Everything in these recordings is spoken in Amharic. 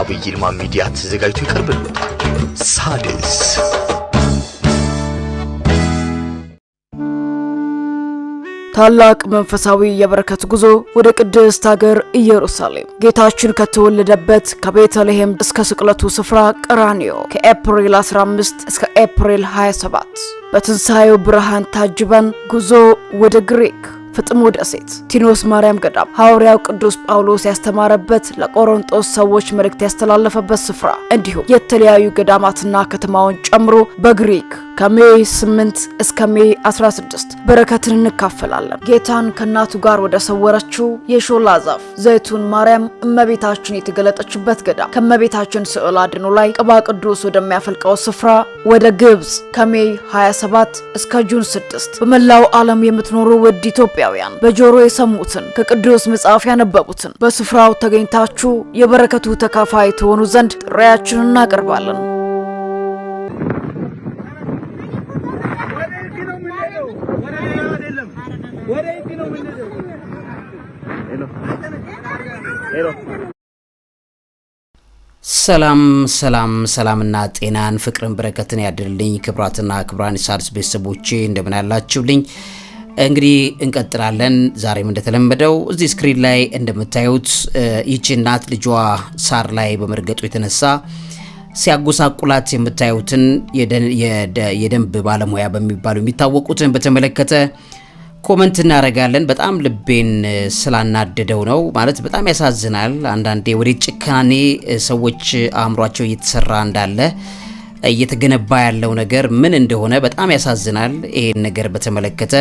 በአብይ ይልማ ሚዲያ ተዘጋጅቶ ይቀርብልዎታል። ሣድስ ታላቅ መንፈሳዊ የበረከት ጉዞ ወደ ቅድስት ሀገር ኢየሩሳሌም ጌታችን ከተወለደበት ከቤተልሔም እስከ ስቅለቱ ስፍራ ቀራንዮ ከኤፕሪል 15 እስከ ኤፕሪል 27 በትንሣኤው ብርሃን ታጅበን ጉዞ ወደ ግሪክ ፍጥሞ ደሴት ቲኖስ ማርያም ገዳም ሐዋርያው ቅዱስ ጳውሎስ ያስተማረበት ለቆሮንቶስ ሰዎች መልእክት ያስተላለፈበት ስፍራ እንዲሁም የተለያዩ ገዳማትና ከተማውን ጨምሮ በግሪክ ከሜይ 8 እስከ ሜይ 16 በረከትን እንካፈላለን። ጌታን ከናቱ ጋር ወደ ሰወረችው የሾላ ዛፍ ዘይቱን ማርያም እመቤታችን የተገለጠችበት ገዳም ከእመቤታችን ስዕል አድኖ ላይ ቅባ ቅዱስ ወደሚያፈልቀው ስፍራ ወደ ግብጽ ከሜይ 27 እስከ ጁን 6 በመላው ዓለም የምትኖሩ ውድ ኢትዮጵያውያን በጆሮ የሰሙትን ከቅዱስ መጽሐፍ ያነበቡትን በስፍራው ተገኝታችሁ የበረከቱ ተካፋይ ትሆኑ ዘንድ ጥሪያችንን እናቀርባለን። ሰላምና ጤናን ፍቅርን በረከትን ያድርልኝ። ክብራትና ክብራን ሣድስ ቤተሰቦቼ እንደምን ያላችሁልኝ? እንግዲህ እንቀጥላለን። ዛሬም እንደተለመደው እዚህ ስክሪን ላይ እንደምታዩት ይህች እናት ልጇ ሳር ላይ በመርገጡ የተነሳ ሲያጎሳቁላት የምታዩትን የደንብ ባለሙያ በሚባሉ የሚታወቁትን በተመለከተ ኮሜንት እናደርጋለን። በጣም ልቤን ስላናደደው ነው ማለት በጣም ያሳዝናል። አንዳንዴ ወደ ጭካኔ ሰዎች አእምሯቸው እየተሰራ እንዳለ እየተገነባ ያለው ነገር ምን እንደሆነ በጣም ያሳዝናል። ይሄን ነገር በተመለከተ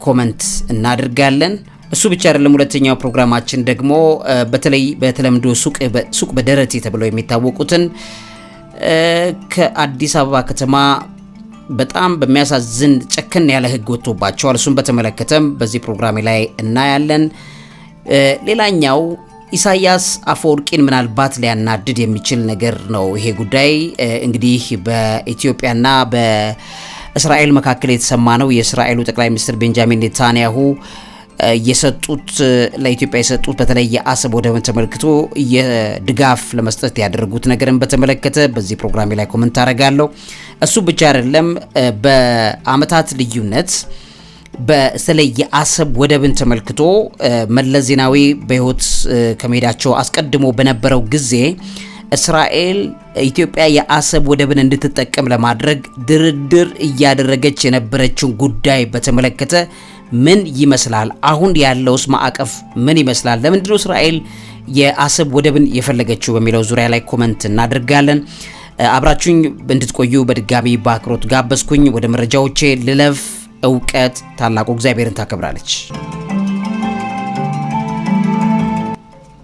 ኮሜንት እናደርጋለን። እሱ ብቻ አይደለም። ሁለተኛው ፕሮግራማችን ደግሞ በተለይ በተለምዶ ሱቅ በደረቴ ተብለው የሚታወቁትን ከአዲስ አበባ ከተማ በጣም በሚያሳዝን ጨከን ያለ ሕግ ወጥቶባቸዋል። እሱን በተመለከተም በዚህ ፕሮግራም ላይ እናያለን። ሌላኛው ኢሳያስ አፈወርቂን ምናልባት ሊያናድድ የሚችል ነገር ነው ይሄ ጉዳይ። እንግዲህ በኢትዮጵያና በእስራኤል መካከል የተሰማ ነው። የእስራኤሉ ጠቅላይ ሚኒስትር ቤንጃሚን ኔታንያሁ የሰጡት ለኢትዮጵያ የሰጡት በተለይ የአሰብ ወደብን ተመልክቶ የድጋፍ ለመስጠት ያደረጉት ነገርን በተመለከተ በዚህ ፕሮግራም ላይ ኮሜንት አደርጋለሁ። እሱ ብቻ አይደለም። በአመታት ልዩነት በተለይ የአሰብ ወደብን ተመልክቶ መለስ ዜናዊ በህይወት ከመሄዳቸው አስቀድሞ በነበረው ጊዜ እስራኤል ኢትዮጵያ የአሰብ ወደብን እንድትጠቀም ለማድረግ ድርድር እያደረገች የነበረችውን ጉዳይ በተመለከተ ምን ይመስላል? አሁን ያለውስ ማዕቀፍ ምን ይመስላል? ለምንድነው እስራኤል የአሰብ ወደብን የፈለገችው በሚለው ዙሪያ ላይ ኮሜንት እናደርጋለን። አብራችሁኝ እንድትቆዩ በድጋሚ በአክብሮት ጋበዝኩኝ። ወደ መረጃዎቼ ልለፍ። እውቀት ታላቁ እግዚአብሔርን ታከብራለች።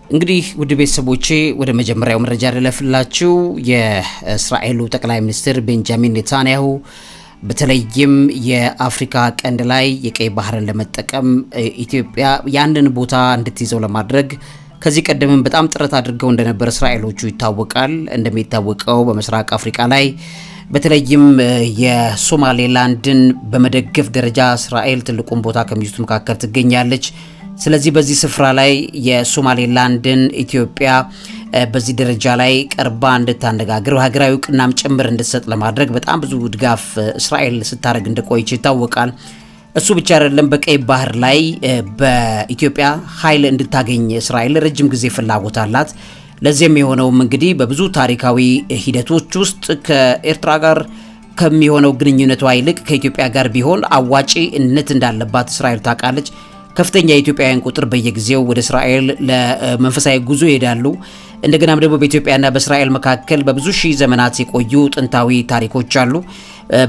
እንግዲህ ውድ ቤተሰቦቼ ወደ መጀመሪያው መረጃ ልለፍላችሁ። የእስራኤሉ ጠቅላይ ሚኒስትር ቤንጃሚን ኔታንያሁ በተለይም የአፍሪካ ቀንድ ላይ የቀይ ባህርን ለመጠቀም ኢትዮጵያ ያንን ቦታ እንድትይዘው ለማድረግ ከዚህ ቀደምም በጣም ጥረት አድርገው እንደነበር እስራኤሎቹ ይታወቃል። እንደሚታወቀው በምስራቅ አፍሪካ ላይ በተለይም የሶማሌላንድን በመደገፍ ደረጃ እስራኤል ትልቁን ቦታ ከሚይዙት መካከል ትገኛለች። ስለዚህ በዚህ ስፍራ ላይ የሶማሌላንድን ኢትዮጵያ በዚህ ደረጃ ላይ ቀርባ እንድታነጋግር ሀገራዊ እውቅናም ጭምር እንድትሰጥ ለማድረግ በጣም ብዙ ድጋፍ እስራኤል ስታደርግ እንደቆየች ይታወቃል። እሱ ብቻ አይደለም። በቀይ ባህር ላይ በኢትዮጵያ ኃይል እንድታገኝ እስራኤል ረጅም ጊዜ ፍላጎት አላት። ለዚህም የሆነውም እንግዲህ በብዙ ታሪካዊ ሂደቶች ውስጥ ከኤርትራ ጋር ከሚሆነው ግንኙነቷ ይልቅ ከኢትዮጵያ ጋር ቢሆን አዋጪነት እንዳለባት እስራኤል ታውቃለች። ከፍተኛ የኢትዮጵያውያን ቁጥር በየጊዜው ወደ እስራኤል ለመንፈሳዊ ጉዞ ይሄዳሉ። እንደገናም ደግሞ በኢትዮጵያና በእስራኤል መካከል በብዙ ሺህ ዘመናት የቆዩ ጥንታዊ ታሪኮች አሉ።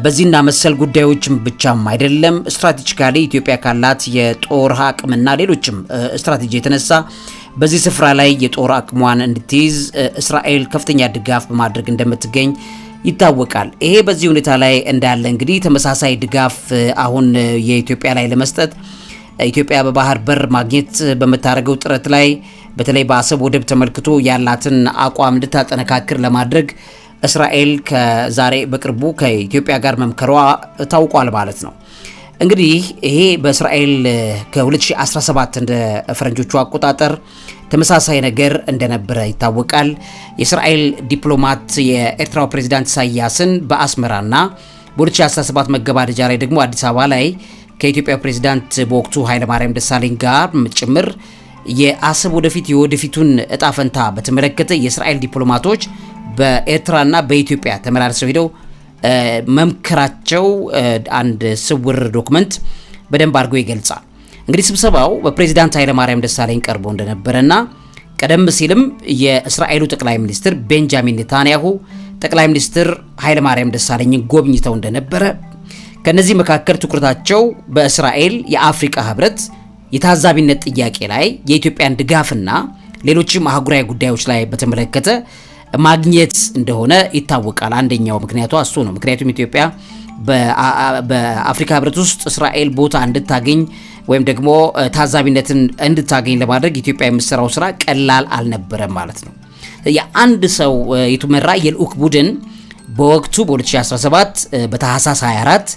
በዚህና መሰል ጉዳዮችም ብቻም አይደለም። ስትራቴጂካሊ ኢትዮጵያ ካላት የጦር አቅምና ሌሎችም ስትራቴጂ የተነሳ በዚህ ስፍራ ላይ የጦር አቅሟን እንድትይዝ እስራኤል ከፍተኛ ድጋፍ በማድረግ እንደምትገኝ ይታወቃል። ይሄ በዚህ ሁኔታ ላይ እንዳለ እንግዲህ ተመሳሳይ ድጋፍ አሁን የኢትዮጵያ ላይ ለመስጠት ኢትዮጵያ በባህር በር ማግኘት በመታረገው ጥረት ላይ በተለይ በአሰብ ወደብ ተመልክቶ ያላትን አቋም እንድታጠነካክር ለማድረግ እስራኤል ከዛሬ በቅርቡ ከኢትዮጵያ ጋር መምከሯ ታውቋል ማለት ነው። እንግዲህ ይሄ በእስራኤል ከ2017 እንደ ፈረንጆቹ አቆጣጠር ተመሳሳይ ነገር እንደነበረ ይታወቃል። የእስራኤል ዲፕሎማት የኤርትራው ፕሬዝዳንት ኢሳያስን በአስመራና በ2017 መገባደጃ ላይ ደግሞ አዲስ አበባ ላይ ከኢትዮጵያ ፕሬዝዳንት በወቅቱ ኃይለማርያም ደሳለኝ ጋር ጭምር የአሰብ የወደፊቱን እጣ ፈንታ በተመለከተ የእስራኤል ዲፕሎማቶች በኤርትራና በኢትዮጵያ ተመላልሰው ሄደው መምከራቸው አንድ ስውር ዶክመንት በደንብ አድርጎ ይገልጻል። እንግዲህ ስብሰባው በፕሬዝዳንት ኃይለማርያም ደሳለኝ ቀርቦ እንደነበረና ቀደም ሲልም የእስራኤሉ ጠቅላይ ሚኒስትር ቤንጃሚን ኔታንያሁ ጠቅላይ ሚኒስትር ኃይለማርያም ደሳለኝን ጎብኝተው እንደነበረ፣ ከነዚህ መካከል ትኩረታቸው በእስራኤል የአፍሪካ ህብረት የታዛቢነት ጥያቄ ላይ የኢትዮጵያን ድጋፍና ሌሎችም አህጉራዊ ጉዳዮች ላይ በተመለከተ ማግኘት እንደሆነ ይታወቃል። አንደኛው ምክንያቱ እሱ ነው። ምክንያቱም ኢትዮጵያ በአፍሪካ ህብረት ውስጥ እስራኤል ቦታ እንድታገኝ ወይም ደግሞ ታዛቢነትን እንድታገኝ ለማድረግ ኢትዮጵያ የምትሰራው ስራ ቀላል አልነበረም ማለት ነው። የአንድ ሰው የተመራ የልዑክ ቡድን በወቅቱ በ2017 በታህሳስ 24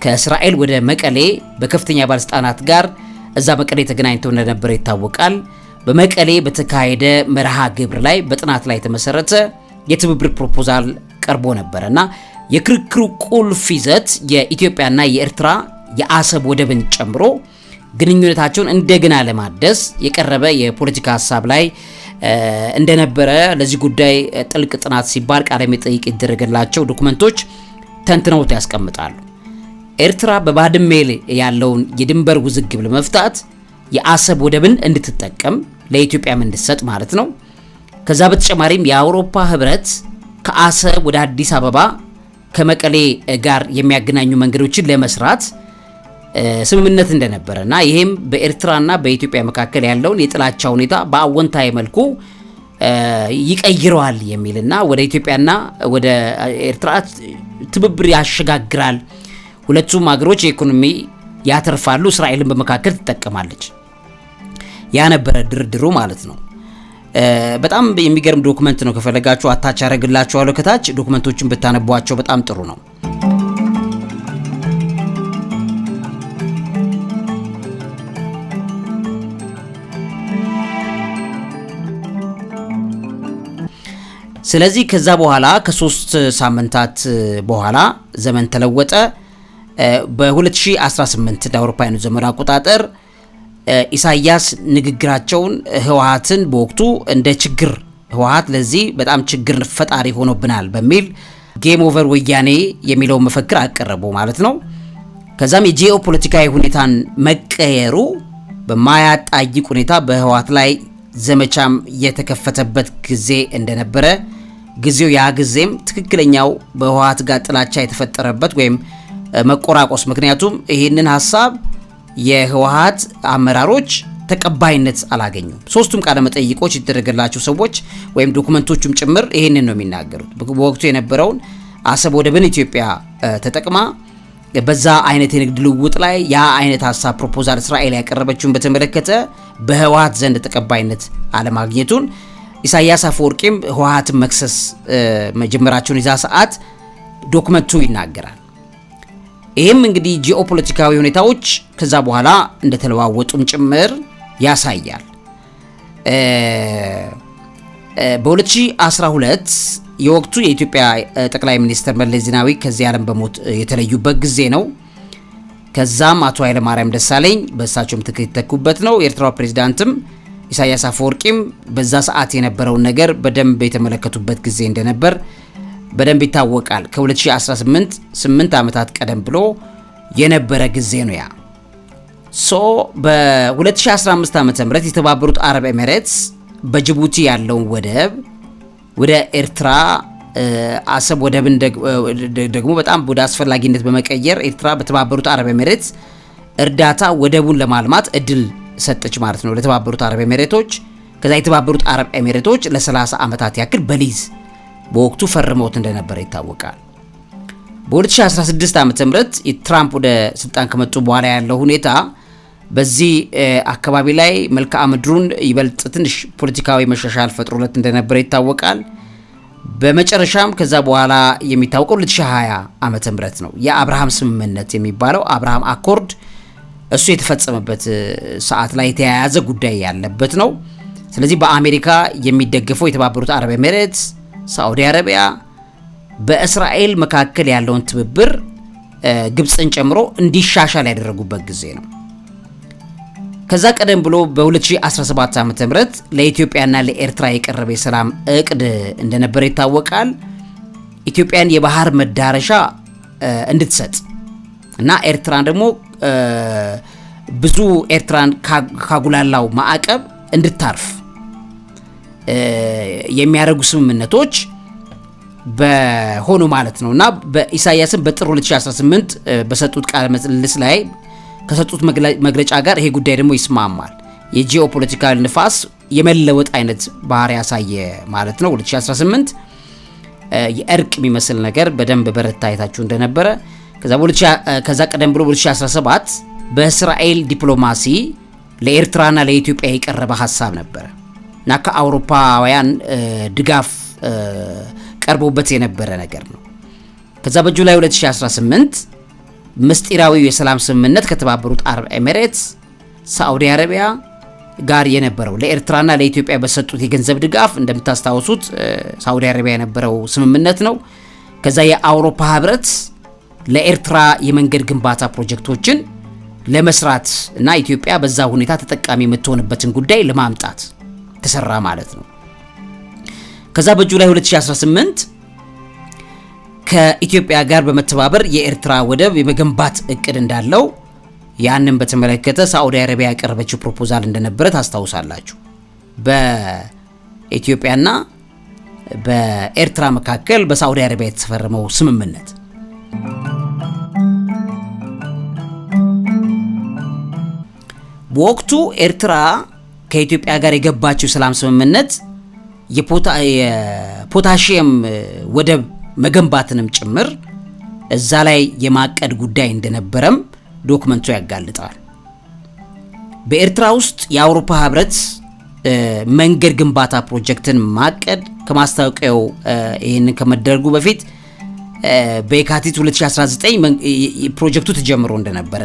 ከእስራኤል ወደ መቀሌ በከፍተኛ ባለስልጣናት ጋር እዛ መቀሌ ተገናኝተው እንደነበረ ይታወቃል። በመቀሌ በተካሄደ መርሃ ግብር ላይ በጥናት ላይ የተመሰረተ የትብብር ፕሮፖዛል ቀርቦ ነበርና የክርክሩ ቁልፍ ይዘት የኢትዮጵያና የኤርትራ የአሰብ ወደብን ጨምሮ ግንኙነታቸውን እንደገና ለማደስ የቀረበ የፖለቲካ ሀሳብ ላይ እንደነበረ ለዚህ ጉዳይ ጥልቅ ጥናት ሲባል ቃለ መጠይቅ ይደረገላቸው ዶክመንቶች ተንትነውት ያስቀምጣሉ። ኤርትራ በባድሜ ያለውን የድንበር ውዝግብ ለመፍታት የአሰብ ወደብን እንድትጠቀም ለኢትዮጵያም እንድትሰጥ ማለት ነው። ከዛ በተጨማሪም የአውሮፓ ህብረት ከአሰብ ወደ አዲስ አበባ ከመቀሌ ጋር የሚያገናኙ መንገዶችን ለመስራት ስምምነት እንደነበረና ይሄም በኤርትራና በኢትዮጵያ መካከል ያለውን የጥላቻ ሁኔታ በአወንታዊ መልኩ ይቀይረዋል የሚልና ወደ ኢትዮጵያና ወደ ኤርትራ ትብብር ያሸጋግራል። ሁለቱም ሀገሮች የኢኮኖሚ ያተርፋሉ፣ እስራኤልን በመካከል ትጠቀማለች። ያ ነበረ ድርድሩ ማለት ነው። በጣም የሚገርም ዶክመንት ነው። ከፈለጋችሁ አታች ያደርግላችኋለሁ ከታች ዶክመንቶችን ብታነቧቸው በጣም ጥሩ ነው። ስለዚህ ከዛ በኋላ ከ3 ሳምንታት በኋላ ዘመን ተለወጠ። በ2018 አውሮፓውያኑ ዘመን አቆጣጠር ኢሳያስ ንግግራቸውን ህወሓትን በወቅቱ እንደ ችግር ህወሓት ለዚህ በጣም ችግር ፈጣሪ ሆኖብናል በሚል ጌም ኦቨር ወያኔ የሚለው መፈክር አቀረቡ ማለት ነው። ከዛም የጂኦፖለቲካዊ ሁኔታን መቀየሩ በማያጣይቅ ሁኔታ በህወሓት ላይ ዘመቻም የተከፈተበት ጊዜ እንደነበረ ጊዜው ያ ጊዜም ትክክለኛው በህወሓት ጋር ጥላቻ የተፈጠረበት ወይም መቆራቆስ፣ ምክንያቱም ይህንን ሀሳብ የህወሓት አመራሮች ተቀባይነት አላገኙም። ሶስቱም ቃለ መጠይቆች የተደረገላቸው ሰዎች ወይም ዶክመንቶቹም ጭምር ይህንን ነው የሚናገሩት። በወቅቱ የነበረውን አሰብ ወደብን ኢትዮጵያ ተጠቅማ በዛ አይነት የንግድ ልውውጥ ላይ ያ አይነት ሀሳብ ፕሮፖዛል እስራኤል ያቀረበችውን በተመለከተ በህወሓት ዘንድ ተቀባይነት አለማግኘቱን ኢሳያስ አፈወርቂም ህወሓትን መክሰስ መጀመራቸውን ይዛ ሰዓት ዶክመንቱ ይናገራል። ይህም እንግዲህ ጂኦፖለቲካዊ ሁኔታዎች ከዛ በኋላ እንደተለዋወጡም ጭምር ያሳያል። በ2012 የወቅቱ የኢትዮጵያ ጠቅላይ ሚኒስትር መለስ ዜናዊ ከዚህ ዓለም በሞት የተለዩበት ጊዜ ነው። ከዛም አቶ ኃይለማርያም ደሳለኝ በእሳቸው ምትክ የተተኩበት ነው። የኤርትራው ፕሬዝዳንትም ኢሳያስ አፈወርቂም በዛ ሰዓት የነበረውን ነገር በደንብ የተመለከቱበት ጊዜ እንደነበር በደንብ ይታወቃል። ከ2018 8 ዓመታት ቀደም ብሎ የነበረ ጊዜ ነው ያ። በ2015 ዓ.ም የተባበሩት አረብ ኤሚሬትስ በጅቡቲ ያለውን ወደብ ወደ ኤርትራ አሰብ ወደብን ደግሞ በጣም ወደ አስፈላጊነት በመቀየር ኤርትራ በተባበሩት አረብ ኤሚሬትስ እርዳታ ወደቡን ለማልማት እድል ሰጠች ማለት ነው ለተባበሩት አረብ ኤሚሬቶች። ከዛ የተባበሩት አረብ ኤሚሬቶች ለ30 ዓመታት ያክል በሊዝ በወቅቱ ፈርመውት እንደነበረ ይታወቃል። በ2016 ዓ.ም ትራምፕ ወደ ስልጣን ከመጡ በኋላ ያለው ሁኔታ በዚህ አካባቢ ላይ መልክዓ ምድሩን ይበልጥ ትንሽ ፖለቲካዊ መሻሻል ፈጥሮለት እንደነበረ ይታወቃል። በመጨረሻም ከዛ በኋላ የሚታወቀው 2020 ዓመተ ምህረት ነው የአብርሃም ስምምነት የሚባለው አብርሃም አኮርድ እሱ የተፈጸመበት ሰዓት ላይ የተያያዘ ጉዳይ ያለበት ነው። ስለዚህ በአሜሪካ የሚደገፈው የተባበሩት አረብ ኤሚሬትስ፣ ሳዑዲ አረቢያ በእስራኤል መካከል ያለውን ትብብር ግብፅን ጨምሮ እንዲሻሻል ያደረጉበት ጊዜ ነው። ከዛ ቀደም ብሎ በ2017 ዓ.ም ለኢትዮጵያና ለኤርትራ የቀረበ የሰላም እቅድ እንደነበረ ይታወቃል። ኢትዮጵያን የባህር መዳረሻ እንድትሰጥ እና ኤርትራን ደግሞ ብዙ ኤርትራን ካጉላላው ማዕቀብ እንድታርፍ የሚያደርጉ ስምምነቶች በሆኑ ማለት ነውና በኢሳያስም በጥር 2018 በሰጡት ቃለ ምልልስ ላይ ከሰጡት መግለጫ ጋር ይሄ ጉዳይ ደግሞ ይስማማል። የጂኦፖለቲካል ንፋስ የመለወጥ አይነት ባህሪ ያሳየ ማለት ነው። 2018 የእርቅ የሚመስል ነገር በደንብ በረታ አይታችሁ እንደነበረ ከዛ ቀደም ብሎ 2017 በእስራኤል ዲፕሎማሲ ለኤርትራና ለኢትዮጵያ የቀረበ ሐሳብ ነበር እና ከአውሮፓውያን ድጋፍ ቀርቦበት የነበረ ነገር ነው። ከዛ በጁላይ 2018 ምስጢራዊው የሰላም ስምምነት ከተባበሩት አረብ ኤሚሬትስ፣ ሳዑዲ አረቢያ ጋር የነበረው ለኤርትራና ለኢትዮጵያ በሰጡት የገንዘብ ድጋፍ እንደምታስታውሱት ሳዑዲ አረቢያ የነበረው ስምምነት ነው። ከዛ የአውሮፓ ህብረት ለኤርትራ የመንገድ ግንባታ ፕሮጀክቶችን ለመስራት እና ኢትዮጵያ በዛ ሁኔታ ተጠቃሚ የምትሆንበትን ጉዳይ ለማምጣት ተሰራ ማለት ነው። ከዛ በጁላይ 2018 ከኢትዮጵያ ጋር በመተባበር የኤርትራ ወደብ የመገንባት እቅድ እንዳለው ያንን በተመለከተ ሳዑዲ አረቢያ ያቀረበችው ፕሮፖዛል እንደነበረ ታስታውሳላችሁ። በኢትዮጵያና በኤርትራ መካከል በሳዑዲ አረቢያ የተፈረመው ስምምነት በወቅቱ ኤርትራ ከኢትዮጵያ ጋር የገባችው ሰላም ስምምነት የፖታሺየም ወደብ መገንባትንም ጭምር እዛ ላይ የማቀድ ጉዳይ እንደነበረም ዶክመንቱ ያጋልጣል። በኤርትራ ውስጥ የአውሮፓ ህብረት መንገድ ግንባታ ፕሮጀክትን ማቀድ ከማስታወቂያው ይሄንን ከመደረጉ በፊት በየካቲት 2019 ፕሮጀክቱ ተጀምሮ እንደነበረ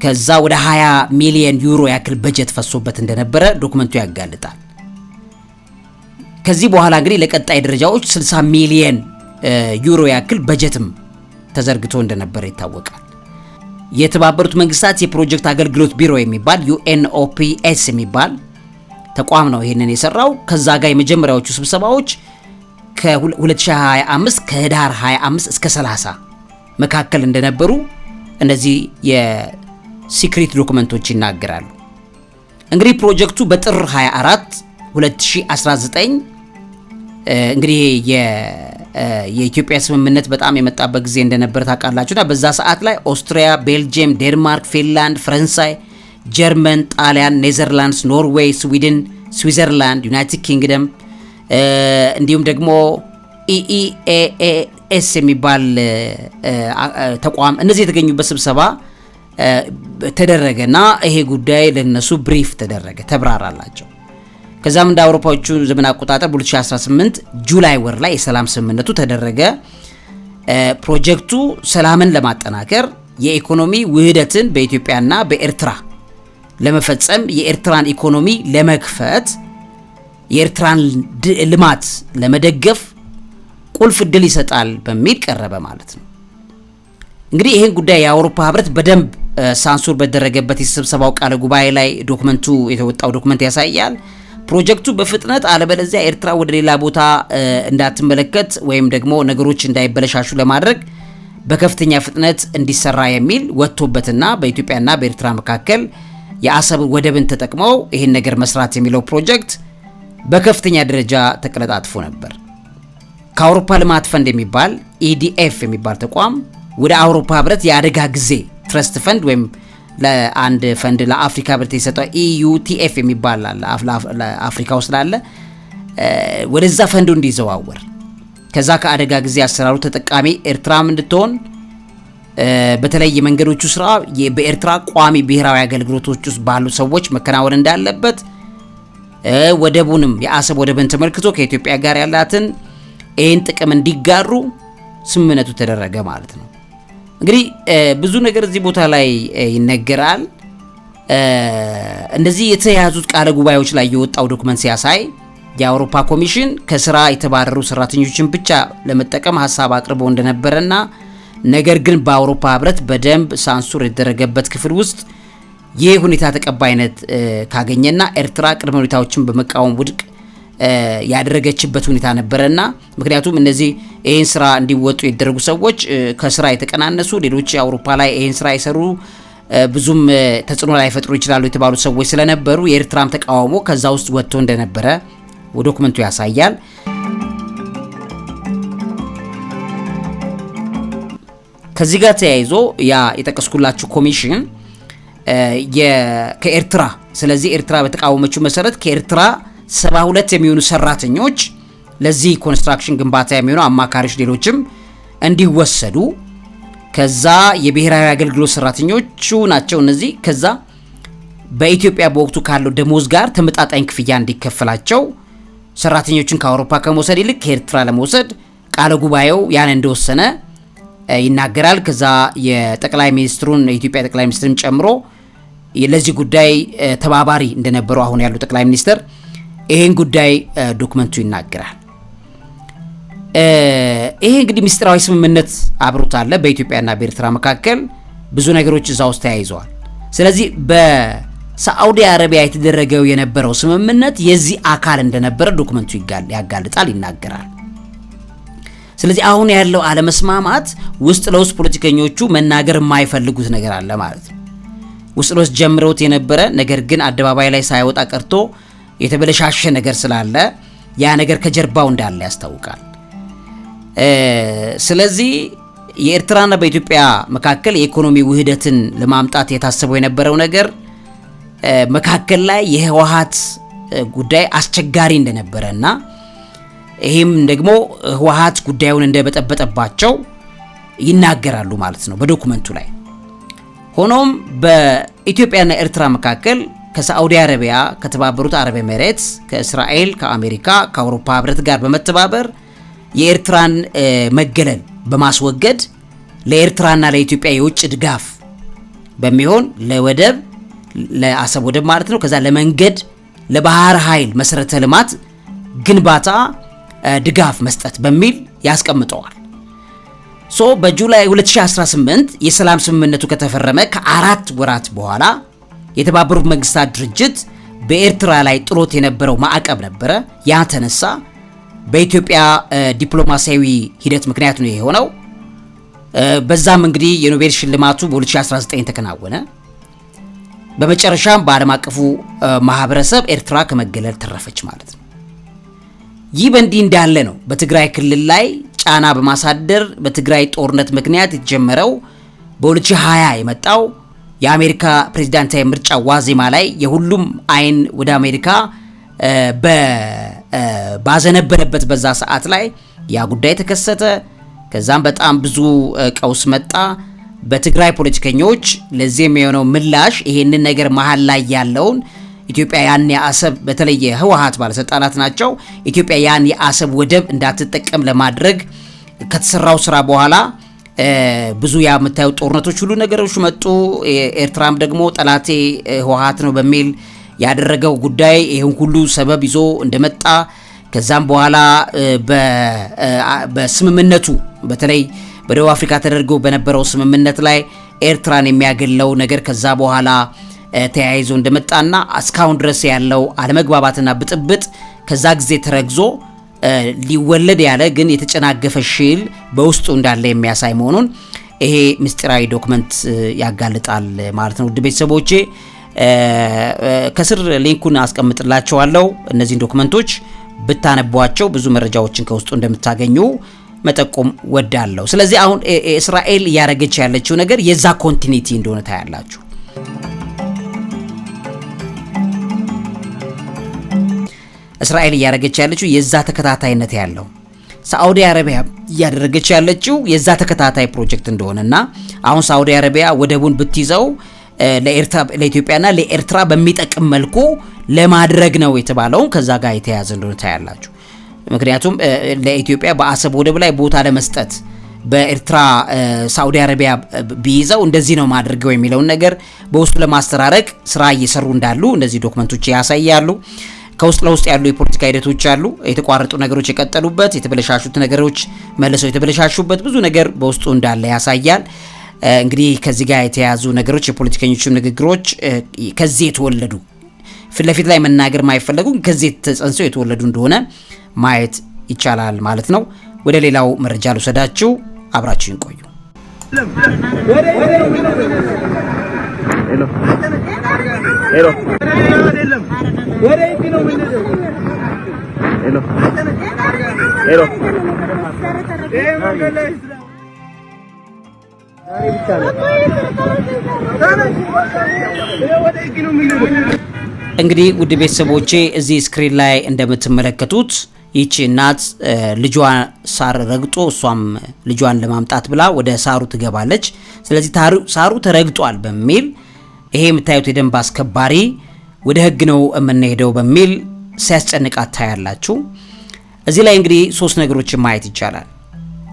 ከዛ ወደ 20 ሚሊዮን ዩሮ ያክል በጀት ፈሶበት እንደነበረ ዶክመንቱ ያጋልጣል። ከዚህ በኋላ እንግዲህ ለቀጣይ ደረጃዎች 60 ሚሊዮን ዩሮ ያክል በጀትም ተዘርግቶ እንደነበረ ይታወቃል። የተባበሩት መንግስታት የፕሮጀክት አገልግሎት ቢሮ የሚባል UNOPS የሚባል ተቋም ነው ይሄንን የሰራው። ከዛ ጋር የመጀመሪያዎቹ ስብሰባዎች ከ2025 ከህዳር 25 እስከ 30 መካከል እንደነበሩ እነዚህ የሲክሬት ዶክመንቶች ይናገራሉ። እንግዲህ ፕሮጀክቱ በጥር 24 2019 እንግዲህ የኢትዮጵያ ስምምነት በጣም የመጣበት ጊዜ እንደነበር ታውቃላችሁና በዛ ሰዓት ላይ ኦስትሪያ፣ ቤልጂየም፣ ዴንማርክ፣ ፊንላንድ፣ ፈረንሳይ፣ ጀርመን፣ ጣሊያን፣ ኔዘርላንድስ፣ ኖርዌይ፣ ስዊድን፣ ስዊዘርላንድ፣ ዩናይትድ ኪንግደም እንዲሁም ደግሞ EEAS የሚባል ተቋም እነዚህ የተገኙበት ስብሰባ ተደረገና ይሄ ጉዳይ ለነሱ ብሪፍ ተደረገ፣ ተብራራላቸው። ከዛም እንደ አውሮፓዎቹ ዘመን አቆጣጠር በ2018 ጁላይ ወር ላይ የሰላም ስምምነቱ ተደረገ። ፕሮጀክቱ ሰላምን ለማጠናከር የኢኮኖሚ ውህደትን በኢትዮጵያና በኤርትራ ለመፈጸም የኤርትራን ኢኮኖሚ ለመክፈት የኤርትራን ልማት ለመደገፍ ቁልፍ እድል ይሰጣል በሚል ቀረበ ማለት ነው። እንግዲህ ይሄን ጉዳይ የአውሮፓ ህብረት በደንብ ሳንሱር በደረገበት የስብሰባው ቃለ ጉባኤ ላይ ዶክመንቱ የተወጣው ዶክመንት ያሳያል። ፕሮጀክቱ በፍጥነት አለበለዚያ ኤርትራ ወደ ሌላ ቦታ እንዳትመለከት ወይም ደግሞ ነገሮች እንዳይበለሻሹ ለማድረግ በከፍተኛ ፍጥነት እንዲሰራ የሚል ወጥቶበትና በኢትዮጵያና በኤርትራ መካከል የአሰብ ወደብን ተጠቅመው ይሄን ነገር መስራት የሚለው ፕሮጀክት በከፍተኛ ደረጃ ተቀለጣጥፎ ነበር። ከአውሮፓ ልማት ፈንድ የሚባል EDF የሚባል ተቋም ወደ አውሮፓ ህብረት የአደጋ ጊዜ ትረስት ፈንድ ወይም ለአንድ ፈንድ ለአፍሪካ ህብረት የሰጠው EUTF የሚባል አለ ለአፍሪካ ውስጥ አለ ወደዛ ፈንዱ እንዲዘዋወር ከዛ ከአደጋ ጊዜ አሰራሩ ተጠቃሚ ኤርትራም እንድትሆን በተለይ የመንገዶቹ ስራ በኤርትራ ቋሚ ብሔራዊ አገልግሎቶች ውስጥ ባሉ ሰዎች መከናወን እንዳለበት ወደቡንም የአሰብ ወደብን ተመልክቶ ከኢትዮጵያ ጋር ያላትን ይህን ጥቅም እንዲጋሩ ስምምነቱ ተደረገ ማለት ነው። እንግዲህ ብዙ ነገር እዚህ ቦታ ላይ ይነገራል። እንደዚህ የተያዙት ቃለ ጉባኤዎች ላይ የወጣው ዶክመንት ሲያሳይ የአውሮፓ ኮሚሽን ከስራ የተባረሩ ሰራተኞችን ብቻ ለመጠቀም ሀሳብ አቅርቦ እንደነበረና ነገር ግን በአውሮፓ ህብረት በደንብ ሳንሱር የተደረገበት ክፍል ውስጥ ይህ ሁኔታ ተቀባይነት ካገኘና ኤርትራ ቅድመ ሁኔታዎችን በመቃወም ውድቅ ያደረገችበት ሁኔታ ነበረና ምክንያቱም እነዚህ ይሄን ስራ እንዲወጡ የተደረጉ ሰዎች ከስራ የተቀናነሱ ሌሎች አውሮፓ ላይ ይሄን ስራ ይሰሩ ብዙም ተጽዕኖ ላይ ፈጥሩ ይችላሉ የተባሉ ሰዎች ስለነበሩ የኤርትራም ተቃውሞ ከዛ ውስጥ ወጥቶ እንደነበረ ዶክመንቱ ያሳያል። ከዚህ ጋር ተያይዞ ያ የጠቀስኩላችሁ ኮሚሽን ከኤርትራ ስለዚህ ኤርትራ በተቃወመችው መሰረት ከኤርትራ 72 የሚሆኑ ሰራተኞች ለዚህ ኮንስትራክሽን ግንባታ የሚሆኑ አማካሪዎች ሌሎችም እንዲወሰዱ ከዛ የብሔራዊ አገልግሎት ሰራተኞቹ ናቸው እነዚህ ከዛ በኢትዮጵያ በወቅቱ ካለው ደሞዝ ጋር ተመጣጣኝ ክፍያ እንዲከፈላቸው ሰራተኞችን ከአውሮፓ ከመውሰድ ይልቅ ከኤርትራ ለመውሰድ ቃለ ጉባኤው ያን እንደወሰነ ይናገራል። ከዛ የጠቅላይ ሚኒስትሩን የኢትዮጵያ ጠቅላይ ሚኒስትርም ጨምሮ ለዚህ ጉዳይ ተባባሪ እንደነበሩ አሁን ያሉ ጠቅላይ ሚኒስትር ይሄን ጉዳይ ዶክመንቱ ይናገራል። ይሄ እንግዲህ ሚስጥራዊ ስምምነት አብሮት አለ በኢትዮጵያና በኤርትራ መካከል ብዙ ነገሮች እዛ ውስጥ ተያይዘዋል። ስለዚህ በሳዑዲ አረቢያ የተደረገው የነበረው ስምምነት የዚህ አካል እንደነበረ ዶክመንቱ ያጋልጣል ይናገራል። ስለዚህ አሁን ያለው አለመስማማት ውስጥ ለውስጥ ፖለቲከኞቹ መናገር የማይፈልጉት ነገር አለ ማለት ነው። ውስጥ ለውስጥ ጀምረውት የነበረ ነገር ግን አደባባይ ላይ ሳይወጣ ቀርቶ የተበለሻሸ ነገር ስላለ ያ ነገር ከጀርባው እንዳለ ያስታውቃል። ስለዚህ የኤርትራና በኢትዮጵያ መካከል የኢኮኖሚ ውህደትን ለማምጣት የታሰበው የነበረው ነገር መካከል ላይ የህወሓት ጉዳይ አስቸጋሪ እንደነበረና ይሄም ደግሞ ህወሓት ጉዳዩን እንደበጠበጠባቸው ይናገራሉ ማለት ነው በዶክመንቱ ላይ። ሆኖም በኢትዮጵያና ኤርትራ መካከል ከሳዑዲ አረቢያ፣ ከተባበሩት አረብ ኤሚሬትስ፣ ከእስራኤል፣ ከአሜሪካ፣ ከአውሮፓ ህብረት ጋር በመተባበር የኤርትራን መገለል በማስወገድ ለኤርትራና ለኢትዮጵያ የውጭ ድጋፍ በሚሆን ለወደብ ለአሰብ ወደብ ማለት ነው ከዛ ለመንገድ ለባህር ኃይል መሰረተ ልማት ግንባታ ድጋፍ መስጠት በሚል ያስቀምጠዋል። በጁላይ 2018 የሰላም ስምምነቱ ከተፈረመ ከ4 ወራት በኋላ የተባበሩት መንግስታት ድርጅት በኤርትራ ላይ ጥሎት የነበረው ማዕቀብ ነበረ። ያ ተነሳ። በኢትዮጵያ ዲፕሎማሲያዊ ሂደት ምክንያት ነው የሆነው። በዛም እንግዲህ የኖቤል ሽልማቱ በ2019 ተከናወነ። በመጨረሻም በዓለም አቀፉ ማህበረሰብ ኤርትራ ከመገለል ተረፈች ማለት ነው። ይህ በእንዲህ እንዳለ ነው በትግራይ ክልል ላይ ጫና በማሳደር በትግራይ ጦርነት ምክንያት የተጀመረው በ2020 የመጣው የአሜሪካ ፕሬዝዳንታዊ ምርጫ ዋዜማ ላይ የሁሉም አይን ወደ አሜሪካ ባዘነበለበት በዛ ሰዓት ላይ ያ ጉዳይ ተከሰተ። ከዛም በጣም ብዙ ቀውስ መጣ በትግራይ ፖለቲከኞች። ለዚህ የሚሆነው ምላሽ ይሄንን ነገር መሃል ላይ ያለውን ኢትዮጵያ ያን የአሰብ በተለየ ህወሓት ባለስልጣናት ናቸው ኢትዮጵያ ያን የአሰብ ወደብ እንዳትጠቀም ለማድረግ ከተሰራው ስራ በኋላ ብዙ ያመታዩ ጦርነቶች ሁሉ ነገሮች መጡ። ኤርትራም ደግሞ ጠላቴ ህወሓት ነው በሚል ያደረገው ጉዳይ ይሄን ሁሉ ሰበብ ይዞ እንደመጣ ከዛም በኋላ በስምምነቱ በተለይ በደቡብ አፍሪካ ተደርጎ በነበረው ስምምነት ላይ ኤርትራን የሚያገለው ነገር ከዛ በኋላ ተያይዞ እንደመጣና እስካሁን ድረስ ያለው አለመግባባትና ብጥብጥ ከዛ ጊዜ ተረግዞ ሊወለድ ያለ ግን የተጨናገፈ ሽል በውስጡ እንዳለ የሚያሳይ መሆኑን ይሄ ምስጢራዊ ዶክመንት ያጋልጣል ማለት ነው። ውድ ቤተሰቦቼ ከስር ሊንኩን አስቀምጥላችኋለሁ። እነዚህን ዶክመንቶች ብታነቧቸው ብዙ መረጃዎችን ከውስጡ እንደምታገኙ መጠቆም ወዳለሁ። ስለዚህ አሁን እስራኤል እያደረገች ያለችው ነገር የዛ ኮንቲኒቲ እንደሆነ ታያላችሁ። እስራኤል እያደረገች ያለችው የዛ ተከታታይነት ያለው ሳዑዲ አረቢያ እያደረገች ያለችው የዛ ተከታታይ ፕሮጀክት እንደሆነና አሁን ሳዑዲ አረቢያ ወደቡን ብትይዘው ለኢትዮጵያና ለኤርትራ በሚጠቅም መልኩ ለማድረግ ነው የተባለው ከዛ ጋር የተያዘ እንደሆነ ታያላችሁ። ምክንያቱም ለኢትዮጵያ በአሰብ ወደብ ላይ ቦታ ለመስጠት በኤርትራ ሳዑዲ አረቢያ ቢይዘው እንደዚህ ነው ማድረገው የሚለውን ነገር በውስጡ ለማስተራረቅ ስራ እየሰሩ እንዳሉ እንደዚህ ዶክመንቶች ያሳያሉ። ከውስጥ ለውስጥ ያሉ የፖለቲካ ሂደቶች አሉ። የተቋረጡ ነገሮች የቀጠሉበት፣ የተበለሻሹት ነገሮች መልሰው የተበለሻሹበት ብዙ ነገር በውስጡ እንዳለ ያሳያል። እንግዲህ ከዚህ ጋር የተያዙ ነገሮች የፖለቲከኞችም ንግግሮች ከዚህ የተወለዱ ፊት ለፊት ላይ መናገር ማይፈለጉ ከዚህ ተጸንሰው የተወለዱ እንደሆነ ማየት ይቻላል ማለት ነው። ወደ ሌላው መረጃ ልውሰዳችሁ፣ አብራችሁን ቆዩ። እንግዲህ ውድ ቤተሰቦቼ እዚህ ስክሪን ላይ እንደምትመለከቱት ይቺ እናት ልጇ ሳር ረግጦ እሷም ልጇን ለማምጣት ብላ ወደ ሳሩ ትገባለች። ስለዚህ ሳሩ ተረግጧል በሚል ይሄ የምታዩት የደንብ አስከባሪ ወደ ህግ ነው የምንሄደው በሚል ሲያስጨንቃት ታያላችሁ። እዚህ ላይ እንግዲህ 3 ነገሮችን ማየት ይቻላል።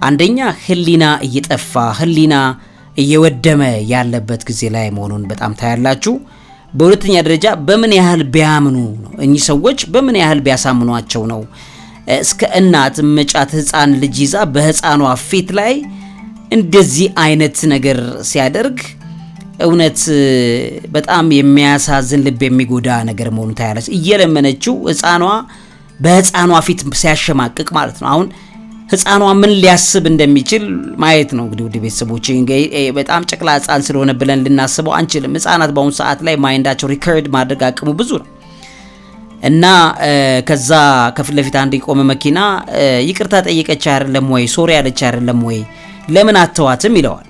አንደኛ ህሊና እየጠፋ ህሊና እየወደመ ያለበት ጊዜ ላይ መሆኑን በጣም ታያላችሁ። በሁለተኛ ደረጃ በምን ያህል ቢያምኑ ነው እኚህ ሰዎች በምን ያህል ቢያሳምኗቸው ነው እስከ እናት መጫት ህፃን ልጅ ይዛ በህፃኗ ፊት ላይ እንደዚህ አይነት ነገር ሲያደርግ እውነት በጣም የሚያሳዝን ልብ የሚጎዳ ነገር መሆኑን ታያለች። እየለመነችው ህፃኗ በህፃኗ ፊት ሲያሸማቅቅ ማለት ነው። አሁን ህፃኗ ምን ሊያስብ እንደሚችል ማየት ነው። እንግዲህ ውድ ቤተሰቦች በጣም ጨቅላ ህፃን ስለሆነ ብለን ልናስበው አንችልም። ህፃናት በአሁኑ ሰዓት ላይ ማይንዳቸው ሪከርድ ማድረግ አቅሙ ብዙ ነው እና ከዛ ከፊት ለፊት አንድ የቆመ መኪና ይቅርታ ጠየቀች አይደለም ወይ ሶሪ ያለች አይደለም ወይ ለምን አተዋትም ይለዋል።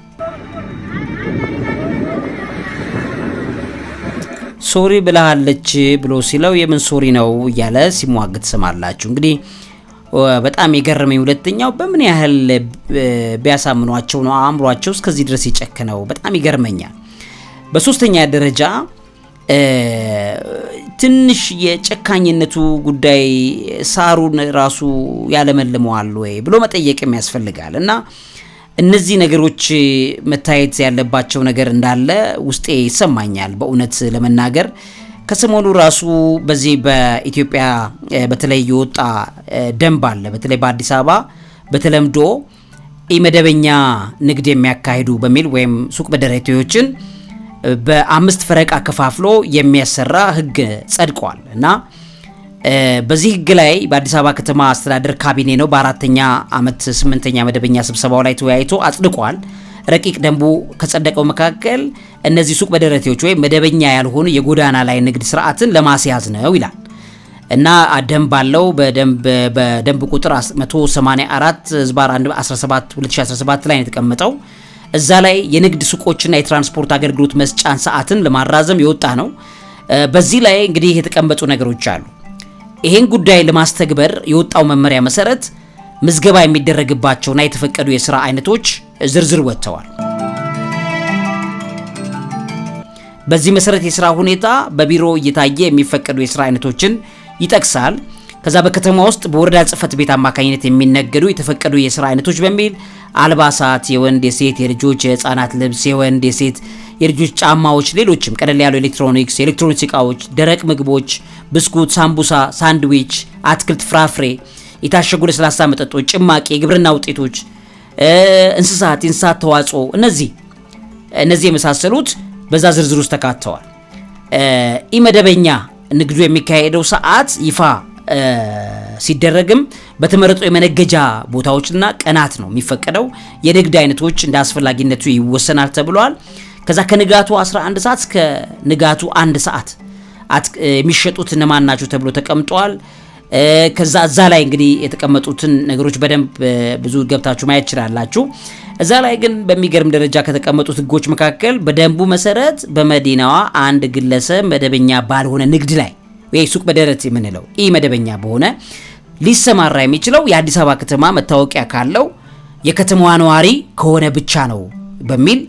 ሶሪ ብለሃለች ብሎ ሲለው የምን ሶሪ ነው እያለ ሲሟገት ሰማላችሁ። እንግዲህ በጣም የገረመኝ ሁለተኛው በምን ያህል ቢያሳምኗቸው ነው አእምሯቸው እስከዚህ ድረስ የጨከነው በጣም ይገርመኛል። በሶስተኛ ደረጃ ትንሽ የጨካኝነቱ ጉዳይ ሳሩን ራሱ ያለመልመዋል ወይ ብሎ መጠየቅም ያስፈልጋል እና እነዚህ ነገሮች መታየት ያለባቸው ነገር እንዳለ ውስጤ ይሰማኛል በእውነት ለመናገር። ከሰሞኑ ራሱ በዚህ በኢትዮጵያ በተለይ የወጣ ደንብ አለ። በተለይ በአዲስ አበባ በተለምዶ ኢመደበኛ ንግድ የሚያካሂዱ በሚል ወይም ሱቅ በደረቴዎችን በ5 ፈረቃ ከፋፍሎ የሚያሰራ ህግ ጸድቋል እና በዚህ ህግ ላይ በአዲስ አበባ ከተማ አስተዳደር ካቢኔ ነው በ4ኛ ዓመት 8ኛ መደበኛ ስብሰባው ላይ ተወያይቶ አጽድቋል። ረቂቅ ደንቡ ከጸደቀው መካከል እነዚህ ሱቅ በደረቴዎች ወይም መደበኛ ያልሆኑ የጎዳና ላይ ንግድ ስርዓትን ለማስያዝ ነው ይላል እና ደንብ አለው። በደንብ ቁጥር 184/17/2017 ላይ የተቀመጠው እዛ ላይ የንግድ ሱቆችና የትራንስፖርት አገልግሎት መስጫን ሰዓትን ለማራዘም የወጣ ነው። በዚህ ላይ እንግዲህ የተቀመጡ ነገሮች አሉ። ይሄን ጉዳይ ለማስተግበር የወጣው መመሪያ መሰረት ምዝገባ የሚደረግባቸውና የተፈቀዱ የሥራ አይነቶች ዝርዝር ወጥተዋል። በዚህ መሰረት የሥራ ሁኔታ በቢሮ እየታየ የሚፈቀዱ የሥራ አይነቶችን ይጠቅሳል። ከዛ በከተማ ውስጥ በወረዳ ጽሕፈት ቤት አማካኝነት የሚነገዱ የተፈቀዱ የሥራ አይነቶች በሚል አልባሳት፣ የወንድ የሴት፣ የልጆች የህፃናት ልብስ፣ የወንድ የሴት የልጆች ጫማዎች፣ ሌሎችም ቀለል ያሉ ኤሌክትሮኒክስ እቃዎች፣ ደረቅ ምግቦች፣ ብስኩት፣ ሳምቡሳ፣ ሳንድዊች፣ አትክልት፣ ፍራፍሬ፣ የታሸጉ ለስላሳ መጠጦች፣ ጭማቂ፣ የግብርና ውጤቶች፣ የእንስሳት ተዋጽኦ እነዚህ የመሳሰሉት በዛ ዝርዝር ውስጥ ተካተዋል። ኢመደበኛ ንግዱ የሚካሄደው ሰዓት ይፋ ሲደረግም በተመረጡ የመነገጃ ቦታዎችና ቀናት ነው የሚፈቀደው። የንግድ አይነቶች እንደ አስፈላጊነቱ ይወሰናል ተብሏል። ከዛ ከንጋቱ 11 ሰዓት እስከ ንጋቱ 1 ሰዓት የሚሸጡት እነማን ናቸው ተብሎ ተቀምጧል። ከዛ እዛ ላይ እንግዲህ የተቀመጡትን ነገሮች በደንብ ብዙ ገብታችሁ ማየት ይችላላችሁ። እዛ ላይ ግን በሚገርም ደረጃ ከተቀመጡት ህጎች መካከል በደንቡ መሰረት በመዲናዋ አንድ ግለሰብ መደበኛ ባልሆነ ንግድ ላይ ወይ ሱቅ በደረት የምንለው መደበኛ በሆነ ሊሰማራ የሚችለው የአዲስ አበባ ከተማ መታወቂያ ካለው የከተማዋ ነዋሪ ከሆነ ብቻ ነው በሚል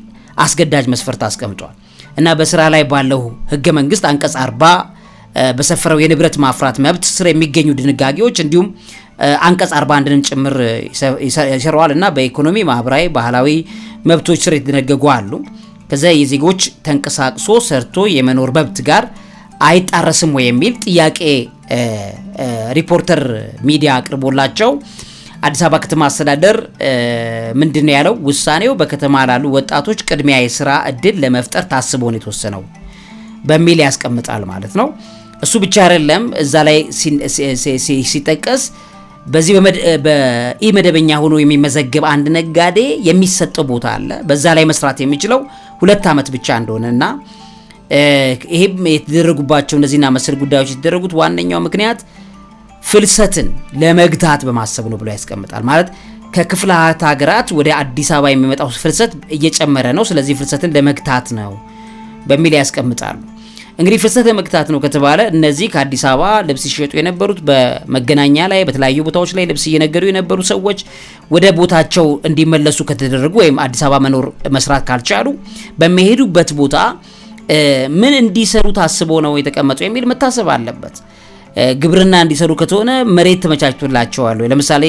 አስገዳጅ መስፈርት አስቀምጧል እና በስራ ላይ ባለው ህገ መንግስት አንቀጽ 40 በሰፈረው የንብረት ማፍራት መብት ስር የሚገኙ ድንጋጌዎች እንዲሁም አንቀጽ 41ን ጭምር ይሰራዋልና በኢኮኖሚ ማህበራዊ ባህላዊ መብቶች ስር የተደነገጉ አሉ። ከዛ የዜጎች ተንቀሳቅሶ ሰርቶ የመኖር መብት ጋር አይጣረስም ወይ የሚል ጥያቄ ሪፖርተር ሚዲያ አቅርቦላቸው አዲስ አበባ ከተማ አስተዳደር ምንድነው ያለው? ውሳኔው በከተማ ላሉ ወጣቶች ቅድሚያ የሥራ እድል ለመፍጠር ታስቦ ነው የተወሰነው በሚል ያስቀምጣል ማለት ነው። እሱ ብቻ አይደለም። እዛ ላይ ሲጠቀስ በዚህ በኢመደበኛ ሆኖ የሚመዘገብ አንድ ነጋዴ የሚሰጠው ቦታ አለ። በዛ ላይ መስራት የሚችለው 2 ዓመት ብቻ እንደሆነና ይሄም የተደረጉባቸው እነዚህና መሰል ጉዳዮች የተደረጉት ዋነኛው ምክንያት ፍልሰትን ለመግታት በማሰብ ነው ብሎ ያስቀምጣል። ማለት ከክፍላት ሀገራት ወደ አዲስ አበባ የሚመጣው ፍልሰት እየጨመረ ነው፣ ስለዚህ ፍልሰትን ለመግታት ነው በሚል ያስቀምጣሉ። እንግዲህ ፍልሰት ለመግታት ነው ከተባለ እነዚህ ከአዲስ አበባ ልብስ ሲሸጡ የነበሩት በመገናኛ ላይ በተለያዩ ቦታዎች ላይ ልብስ እየነገዱ የነበሩ ሰዎች ወደ ቦታቸው እንዲመለሱ ከተደረጉ ወይም አዲስ አበባ መኖር መስራት ካልቻሉ በሚሄዱበት ቦታ ምን እንዲሰሩ ታስቦ ነው የተቀመጠው የሚል መታሰብ አለበት። ግብርና እንዲሰሩ ከተሆነ መሬት ተመቻችቶላቸዋል። ለምሳሌ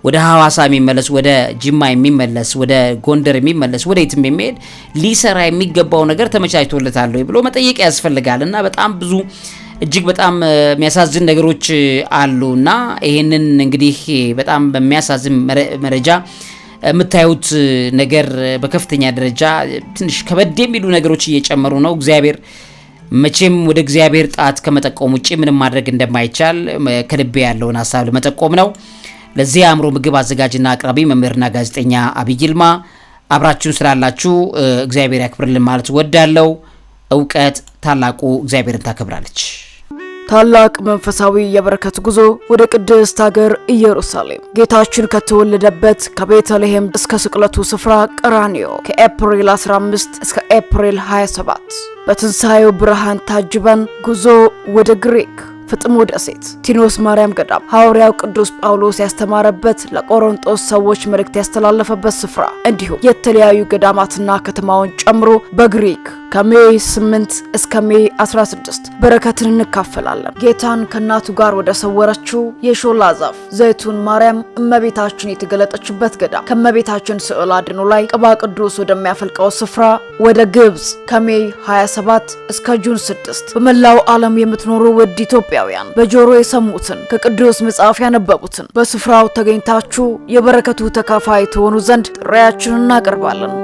ወደ ሐዋሳ የሚመለስ፣ ወደ ጅማ የሚመለስ፣ ወደ ጎንደር የሚመለስ፣ ወደ የትም የሚሄድ ሊሰራ የሚገባው ነገር ተመቻችቶለታል ብሎ መጠየቅ ያስፈልጋልና በጣም ብዙ እጅግ በጣም የሚያሳዝን ነገሮች አሉና ይሄንን እንግዲህ በጣም በሚያሳዝን መረጃ የምታዩት ነገር በከፍተኛ ደረጃ ትንሽ ከበድ የሚሉ ነገሮች እየጨመሩ ነው። እግዚአብሔር መቼም ወደ እግዚአብሔር ጣት ከመጠቆም ውጪ ምንም ማድረግ እንደማይቻል ከልቤ ያለውን ሐሳብ ለመጠቆም ነው። ለዚህ አእምሮ ምግብ አዘጋጅና አቅራቢ መምህርና ጋዜጠኛ አብይ ይልማ አብራችሁን ስላላችሁ እግዚአብሔር ያክብርልን ማለት ወዳለው። እውቀት ታላቁ እግዚአብሔርን ታከብራለች። ታላቅ መንፈሳዊ የበረከት ጉዞ ወደ ቅድስት ሀገር ኢየሩሳሌም ጌታችን ከተወለደበት ከቤተልሔም እስከ ስቅለቱ ስፍራ ቀራንዮ ከኤፕሪል 15 እስከ ኤፕሪል 27 በትንሣኤው ብርሃን ታጅበን ጉዞ ወደ ግሪክ ፍጥሞ ደሴት ቲኖስ ማርያም ገዳም ሐዋርያው ቅዱስ ጳውሎስ ያስተማረበት ለቆሮንቶስ ሰዎች መልእክት ያስተላለፈበት ስፍራ እንዲሁም የተለያዩ ገዳማትና ከተማውን ጨምሮ በግሪክ ከሜይ 8 እስከ ሜይ 16 በረከትን እንካፈላለን። ጌታን ከእናቱ ጋር ወደ ሰወረችው የሾላ ዛፍ ዘይቱን ማርያም እመቤታችን የተገለጠችበት ገዳም ከእመቤታችን ስዕል አድኖ ላይ ቅባ ቅዱስ ወደሚያፈልቀው ስፍራ ወደ ግብጽ ከሜይ 27 እስከ ጁን 6 በመላው ዓለም የምትኖሩ ውድ ኢትዮጵያውያን በጆሮ የሰሙትን ከቅዱስ መጽሐፍ ያነበቡትን በስፍራው ተገኝታችሁ የበረከቱ ተካፋይ ትሆኑ ዘንድ ጥሪያችንን እናቀርባለን።